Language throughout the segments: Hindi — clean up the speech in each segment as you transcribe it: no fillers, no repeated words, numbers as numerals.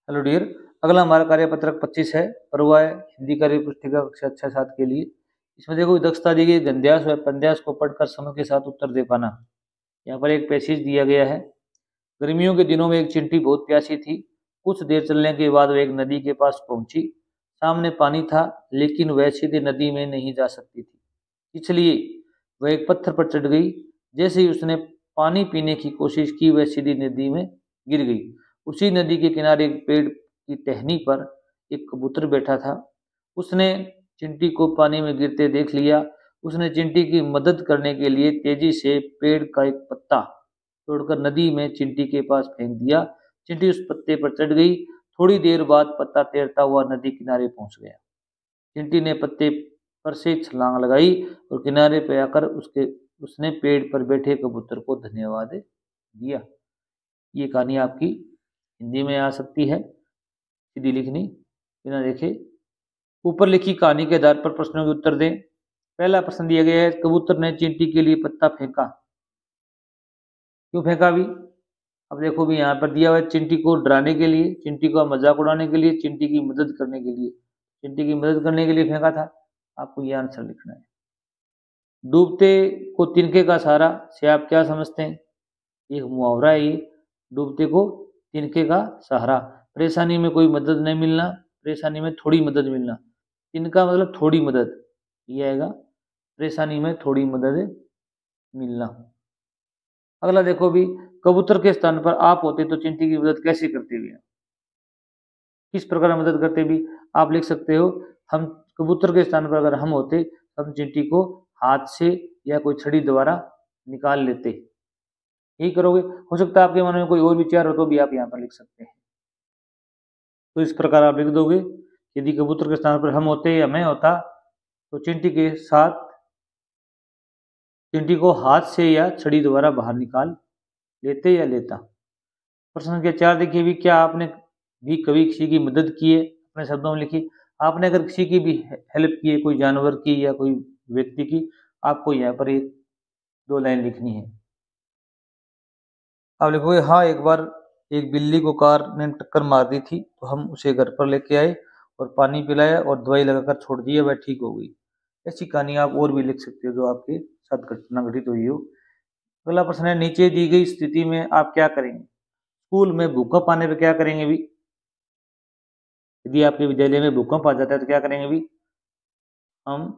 Hello dear. अगला हमारा कार्यपत्रक 25 है, पर्व है हिंदी कार्य पुस्तिका कक्षा 6-7 के लिए। इसमें देखो दक्षता दी गई, गद्यांश व पद्यांश को पढ़कर समय के साथ उत्तर दे पाना। यहाँ पर एक पैसेज दिया गया है। गर्मियों के दिनों में एक चिंटी बहुत प्यासी थी। कुछ देर चलने के बाद वह एक नदी के पास पहुंची। सामने पानी था, लेकिन वह सीधे नदी में नहीं जा सकती थी, इसलिए वह एक पत्थर पर चढ़ गई। जैसे ही उसने पानी पीने की कोशिश की, वह सीधी नदी में गिर गई। उसी नदी के किनारे एक पेड़ की टहनी पर एक कबूतर बैठा था। उसने चिंटी को पानी में गिरते देख लिया। उसने चिंटी की मदद करने के लिए तेजी से पेड़ का एक पत्ता तोड़कर नदी में चिंटी के पास फेंक दिया। चिंटी उस पत्ते पर चढ़ गई। थोड़ी देर बाद पत्ता तैरता हुआ नदी किनारे पहुंच गया। चिंटी ने पत्ते पर से छलांग लगाई और किनारे पर आकर उसने पेड़ पर बैठे कबूतर को धन्यवाद दिया। ये कहानी आपकी हिंदी में आ सकती है, सीधी लिखनी बिना देखे। ऊपर लिखी कहानी के आधार पर प्रश्नों के उत्तर दें। पहला प्रश्न दिया गया है, कबूतर ने चिंटी के लिए पत्ता फेंका। क्यों फेंका भी? अब देखो भी यहाँ पर दिया हुआ है, चिंटी को डराने के लिए, चिंटी का मजाक उड़ाने के लिए, चिंटी की मदद करने के लिए। चिंटी की मदद करने के लिए फेंका था। आपको ये आंसर लिखना है। डूबते को तिनके का सहारा से आप क्या समझते हैं? एक मुहावरा है ये, डूबते को तिनके का सहारा। परेशानी में कोई मदद नहीं मिलना, परेशानी में थोड़ी मदद मिलना। तिनका मतलब थोड़ी मदद, ये आएगा परेशानी में थोड़ी मदद मिलना। अगला देखो भी, कबूतर के स्थान पर आप होते तो चिंटी की मदद कैसे करते भी? किस प्रकार मदद करते भी? आप लिख सकते हो, हम कबूतर के स्थान पर अगर हम होते, हम चिंटी को हाथ से या कोई छड़ी द्वारा निकाल लेते। यही करोगे। हो सकता है आपके मन में कोई और विचार हो तो भी आप यहाँ पर लिख सकते हैं। तो इस प्रकार आप लिख दोगे, यदि कबूतर के स्थान पर हम होते या मैं होता तो चिंटी के साथ चिंटी को हाथ से या छड़ी द्वारा बाहर निकाल लेते या लेता। प्रश्न संख्या 4 देखिए भी, क्या आपने भी कभी किसी की मदद की है? अपने शब्दों में लिखिए। आपने अगर किसी की भी हेल्प की है, कोई जानवर की या कोई व्यक्ति की, आपको यहाँ पर एक 2 लाइन लिखनी है। आप लिखोगे, हाँ एक बार एक बिल्ली को कार ने टक्कर मार दी थी, तो हम उसे घर पर लेके आए और पानी पिलाया और दवाई लगाकर छोड़ दिया, वह ठीक हो गई। ऐसी कहानी आप और भी लिख सकते हो जो आपके साथ घटना घटित हुई हो। अगला प्रश्न है, नीचे दी गई स्थिति में आप क्या करेंगे? स्कूल में भूकंप आने पर क्या करेंगे भी? यदि आपके विद्यालय में भूकंप आ जाता है तो क्या करेंगे भी? हम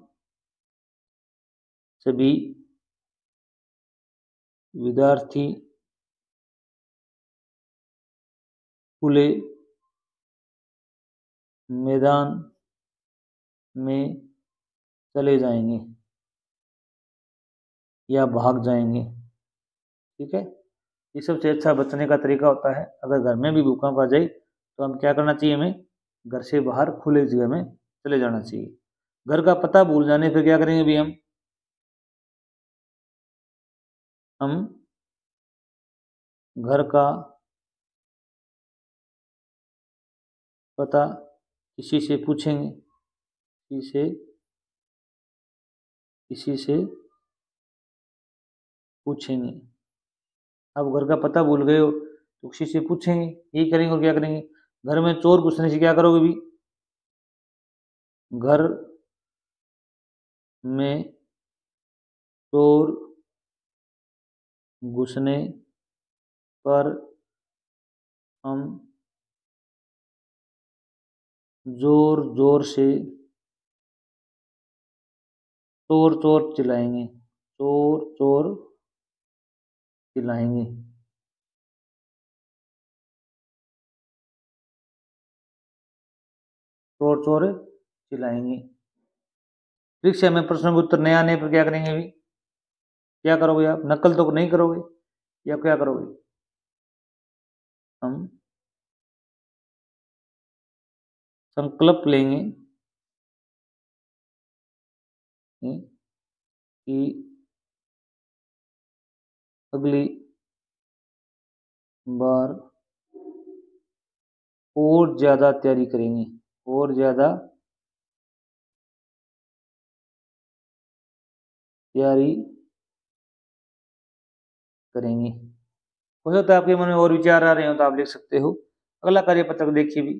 सभी विद्यार्थी खुले मैदान में चले जाएंगे या भाग जाएंगे। ठीक है, ये सबसे अच्छा बचने का तरीका होता है। अगर घर में भी भूकंप आ जाए तो हम क्या करना चाहिए? हमें घर से बाहर खुले जगह में चले जाना चाहिए। घर का पता भूल जाने पर क्या करेंगे भी? हम घर का पता किसी से पूछेंगे, किसी से पूछेंगे। अब घर का पता भूल गए हो तो किसी से पूछेंगे, यही करेंगे। और क्या करेंगे? घर में चोर घुसने से क्या करोगे भी? घर में चोर घुसने पर हम जोर जोर से चोर चोर चिल्लाएंगे, चोर चोर चिल्लाएंगे। चोर चोर चिल्लाएंगे। परीक्षा में प्रश्नों के उत्तर नहीं आने पर क्या करेंगे भी? क्या करोगे आप? नकल तो नहीं करोगे, या क्या करोगे? हम संकल्प लेंगे कि अगली बार और ज्यादा तैयारी करेंगे, और ज्यादा तैयारी करेंगे। हो सकता है आपके मन में और विचार आ रहे हो तो आप लिख सकते हो। अगला कार्यपत्रक देखिए भी,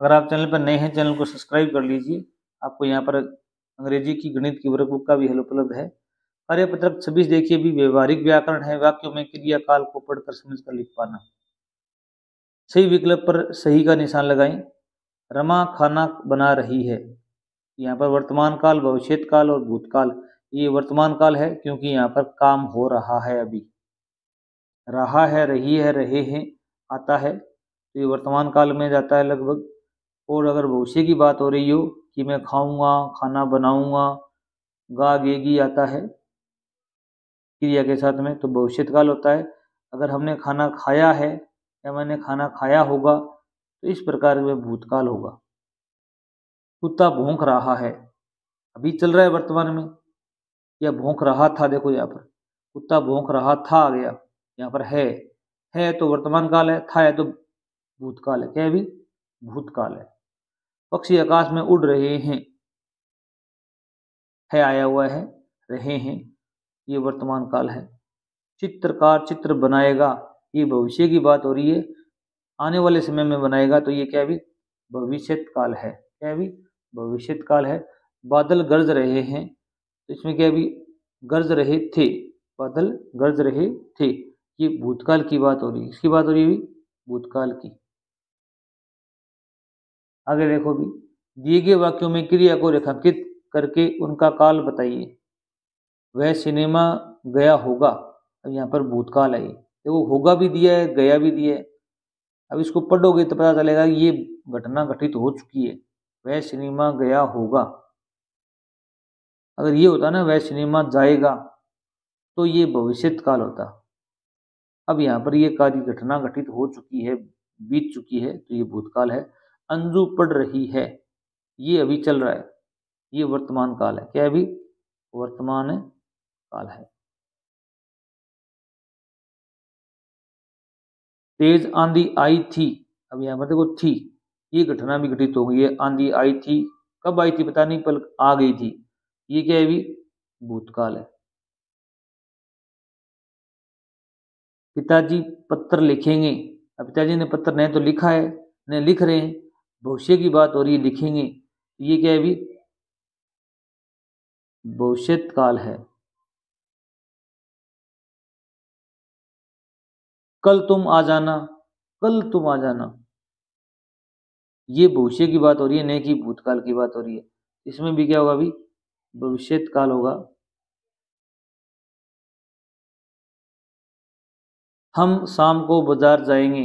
अगर आप चैनल पर नए हैं चैनल को सब्सक्राइब कर लीजिए। आपको यहाँ पर अंग्रेजी की गणित की वर्कबुक का भी हल उपलब्ध है। कार्यपत्रक 26 देखिए भी, व्यवहारिक व्याकरण है, वाक्यों में क्रिया काल को पढ़कर समझकर लिख पाना। सही विकल्प पर सही का निशान लगाएं। रमा खाना बना रही है, यहाँ पर वर्तमान काल, भविष्यत काल और भूतकाल। ये वर्तमान काल है क्योंकि यहाँ पर काम हो रहा है अभी। रहा है, रही है, रहे हैं आता है, तो ये वर्तमान काल में जाता है लगभग। और अगर भविष्य की बात हो रही हो कि मैं खाऊंगा, खाना बनाऊंगा, गेगी आता है क्रिया के साथ में, तो भविष्यत काल होता है। अगर हमने खाना खाया है या मैंने खाना खाया होगा तो इस प्रकार में भूतकाल होगा। कुत्ता भौंक रहा है, अभी चल रहा है वर्तमान में, या भौंक रहा था, देखो यहाँ पर कुत्ता भौंक रहा था आ गया, यहाँ पर है तो वर्तमान काल है, था है तो भूतकाल है। क्या है भी? भूतकाल है। पक्षी आकाश में उड़ रहे हैं, है आया हुआ है, रहे हैं, ये वर्तमान काल है। चित्रकार चित्र बनाएगा, ये भविष्य की बात हो रही है, आने वाले समय में बनाएगा, तो ये क्या भी? भविष्यत काल है। क्या भी? भविष्यत काल है। बादल गरज रहे हैं, तो इसमें क्या भी? गरज रहे थे, बादल गरज रहे थे, ये भूतकाल की बात हो रही है। इसकी बात हो रही है भूतकाल की। आगे देखो भी, दिए गए वाक्यों में क्रिया को रेखांकित करके उनका काल बताइए। वह सिनेमा गया होगा, अब यहाँ पर भूतकाल है, देखो होगा भी दिया है, गया भी दिया है। अब इसको पढ़ोगे तो पता चलेगा ये घटना घटित हो चुकी है। वह सिनेमा गया होगा, अगर ये होता ना वह सिनेमा जाएगा, तो ये भविष्यत काल होता। अब यहाँ पर ये कार्य घटना घटित हो चुकी है, बीत चुकी है, तो ये भूतकाल है। अंजू पढ़ रही है, ये अभी चल रहा है, ये वर्तमान काल है। क्या है? अभी वर्तमान काल है। तेज आंधी आई थी, अब यहाँ पर देखो थी, ये घटना भी घटित हो गई है। आंधी आई थी, कब आई थी पता नहीं, पर आ गई थी, ये क्या है? अभी भूतकाल है। पिताजी पत्र लिखेंगे, अब पिताजी ने पत्र नहीं तो लिखा है, नहीं लिख रहे हैं, भविष्य की बात हो रही है, लिखेंगे, ये क्या है? अभी भविष्यत काल है। कल तुम आ जाना, कल तुम आ जाना, ये भविष्य की बात हो रही है, नहीं कि भूतकाल की बात हो रही है। इसमें भी क्या होगा? अभी भविष्यत काल होगा। हम शाम को बाजार जाएंगे,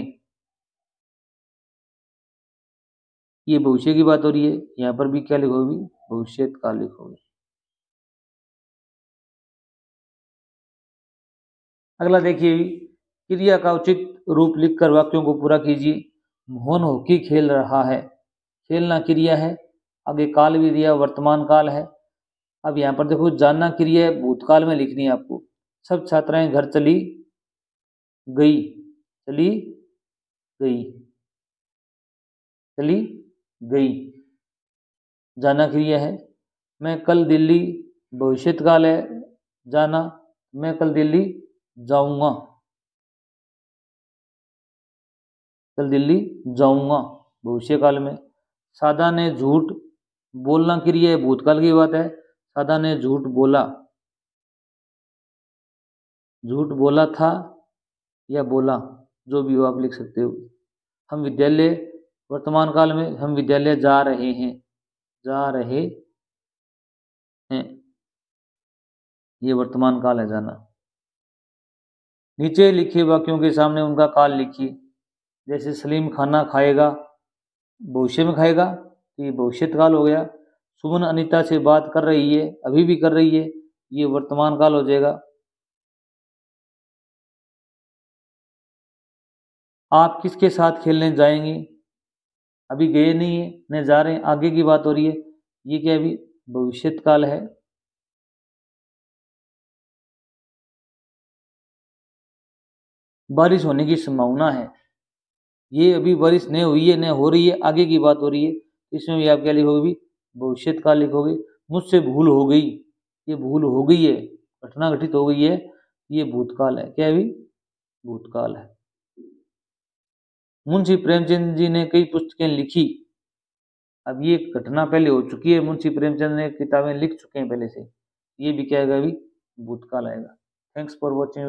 ये भविष्य की बात हो रही है, यहाँ पर भी क्या लिखोगे? भविष्यत काल लिखोगे। अगला देखिए, क्रिया का उचित रूप लिखकर वाक्यों को पूरा कीजिए। मोहन हॉकी खेल रहा है, खेलना क्रिया है, आगे काल भी दिया, वर्तमान काल है। अब यहाँ पर देखो जानना क्रिया है, भूतकाल में लिखनी है आपको। सब छात्राएं घर चली गई, चली गई, चली गई, जाना क्रिया है। मैं कल दिल्ली, भविष्यत काल है, जाना, मैं कल दिल्ली जाऊंगा, कल दिल्ली जाऊंगा, भविष्य काल में। सादा ने झूठ बोलना क्रिया है, भूतकाल की बात है। सादा ने झूठ बोला, झूठ बोला था या बोला, जो भी हो आप लिख सकते हो। हम विद्यालय, वर्तमान काल में, हम विद्यालय जा रहे हैं, जा रहे हैं, ये वर्तमान काल है, जाना। नीचे लिखे वाक्यों के सामने उनका काल लिखिए। जैसे सलीम खाना खाएगा, भविष्य में खाएगा, तो ये भविष्यत काल हो गया। सुमन अनीता से बात कर रही है, अभी भी कर रही है, ये वर्तमान काल हो जाएगा। आप किसके साथ खेलने जाएंगे, अभी गए नहीं है, न जा रहे हैं, आगे की बात हो रही है, ये क्या? अभी भविष्यत काल है। बारिश होने की संभावना है, ये अभी बारिश नहीं हुई है, न हो रही है, आगे की बात हो रही है, इसमें भी आप क्या लिखोगे? भविष्यत काल लिखोगे। मुझसे भूल हो गई, ये भूल हो गई है, घटना घटित हो गई है, ये भूतकाल है। क्या है? अभी भूतकाल है। मुंशी प्रेमचंद जी ने कई पुस्तकें लिखी। अब ये घटना पहले हो चुकी है, मुंशी प्रेमचंद ने किताबें लिख चुके हैं पहले से, ये भी क्या आएगा, अभी भूतकाल आएगा। Thanks for watching.